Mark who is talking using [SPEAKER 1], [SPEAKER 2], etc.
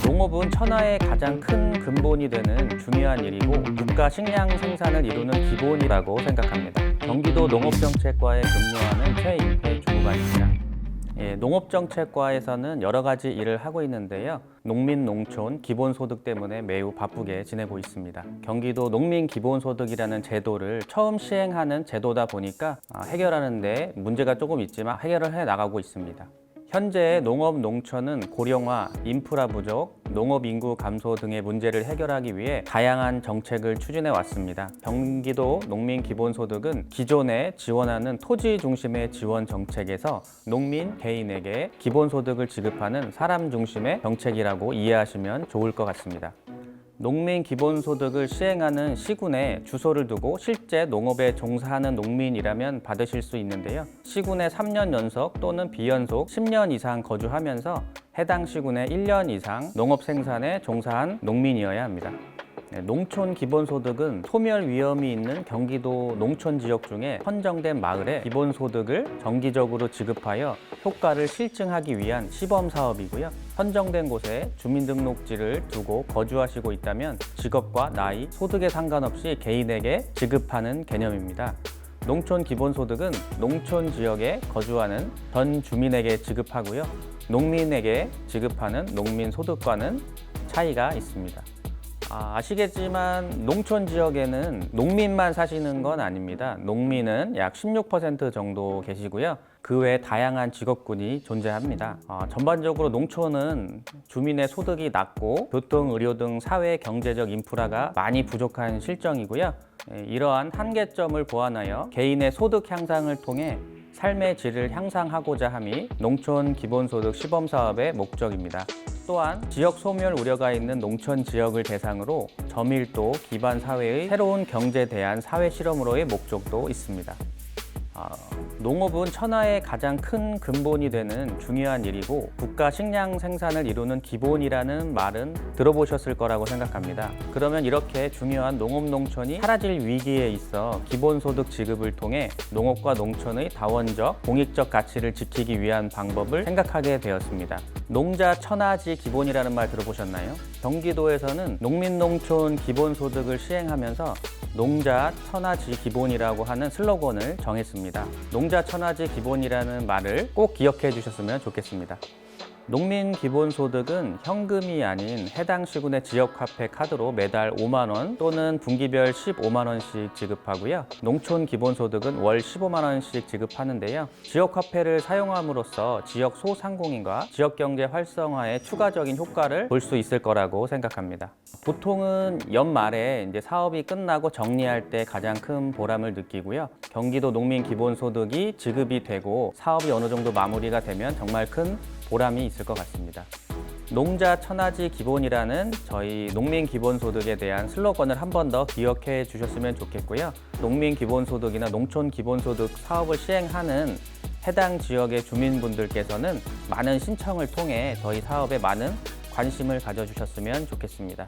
[SPEAKER 1] 농업은 천하의 가장 큰 근본이 되는 중요한 일이고 국가 식량 생산을 이루는 기본이라고 생각합니다. 경기도 농업정책과에 근무하는 최임태 주무관입니다. 농업정책과에서는 여러 가지 일을 하고 있는데요. 농민, 농촌, 기본소득 때문에 매우 바쁘게 지내고 있습니다. 경기도 농민기본소득이라는 제도를 처음 시행하는 제도다 보니까 해결하는 데 문제가 조금 있지만 해결을 해 나가고 있습니다. 현재 농업, 농촌은 고령화, 인프라 부족, 농업 인구 감소 등의 문제를 해결하기 위해 다양한 정책을 추진해 왔습니다. 경기도 농민기본소득은 기존에 지원하는 토지 중심의 지원 정책에서 농민 개인에게 기본소득을 지급하는 사람 중심의 정책이라고 이해하시면 좋을 것 같습니다. 농민 기본소득을 시행하는 시군에 주소를 두고 실제 농업에 종사하는 농민이라면 받으실 수 있는데요. 시군에 3년 연속 또는 비연속 10년 이상 거주하면서 해당 시군에 1년 이상 농업 생산에 종사한 농민이어야 합니다. 농촌 기본소득은 소멸 위험이 있는 경기도 농촌 지역 중에 선정된 마을에 기본소득을 정기적으로 지급하여 효과를 실증하기 위한 시범사업이고요. 선정된 곳에 주민등록지를 두고 거주하시고 있다면 직업과 나이, 소득에 상관없이 개인에게 지급하는 개념입니다. 농촌 기본소득은 농촌 지역에 거주하는 전 주민에게 지급하고요. 농민에게 지급하는 농민소득과는 차이가 있습니다. 아시겠지만 농촌 지역에는 농민만 사시는 건 아닙니다. 농민은 약 16% 정도 계시고요. 그 외 다양한 직업군이 존재합니다. 전반적으로 농촌은 주민의 소득이 낮고 교통, 의료 등 사회 경제적 인프라가 많이 부족한 실정이고요. 이러한 한계점을 보완하여 개인의 소득 향상을 통해 삶의 질을 향상하고자 함이 농촌 기본소득 시범사업의 목적입니다. 또한 지역 소멸 우려가 있는 농촌 지역을 대상으로 저밀도 기반 사회의 새로운 경제 대안 사회 실험으로의 목적도 있습니다. 농업은 천하의 가장 큰 근본이 되는 중요한 일이고 국가 식량 생산을 이루는 기본이라는 말은 들어보셨을 거라고 생각합니다. 그러면 이렇게 중요한 농업 농촌이 사라질 위기에 있어 기본소득 지급을 통해 농업과 농촌의 다원적, 공익적 가치를 지키기 위한 방법을 생각하게 되었습니다. 농자 천하지 기본이라는 말 들어보셨나요? 경기도에서는 농민농촌 기본소득을 시행하면서 농자 천하지 기본이라고 하는 슬로건을 정했습니다. 농자 천하지 기본이라는 말을 꼭 기억해 주셨으면 좋겠습니다. 농민 기본소득은 현금이 아닌 해당 시군의 지역화폐 카드로 매달 5만 원 또는 분기별 15만 원씩 지급하고요. 농촌 기본소득은 월 15만 원씩 지급하는데요. 지역화폐를 사용함으로써 지역 소상공인과 지역경제 활성화에 추가적인 효과를 볼 수 있을 거라고 생각합니다. 보통은 연말에 이제 사업이 끝나고 정리할 때 가장 큰 보람을 느끼고요. 경기도 농민 기본소득이 지급이 되고 사업이 어느 정도 마무리가 되면 정말 큰 보람이 있을 것 같습니다. 농자 천하지 기본이라는 저희 농민 기본소득에 대한 슬로건을 한 번 더 기억해 주셨으면 좋겠고요. 농민 기본소득이나 농촌 기본소득 사업을 시행하는 해당 지역의 주민분들께서는 많은 신청을 통해 저희 사업에 많은 관심을 가져주셨으면 좋겠습니다.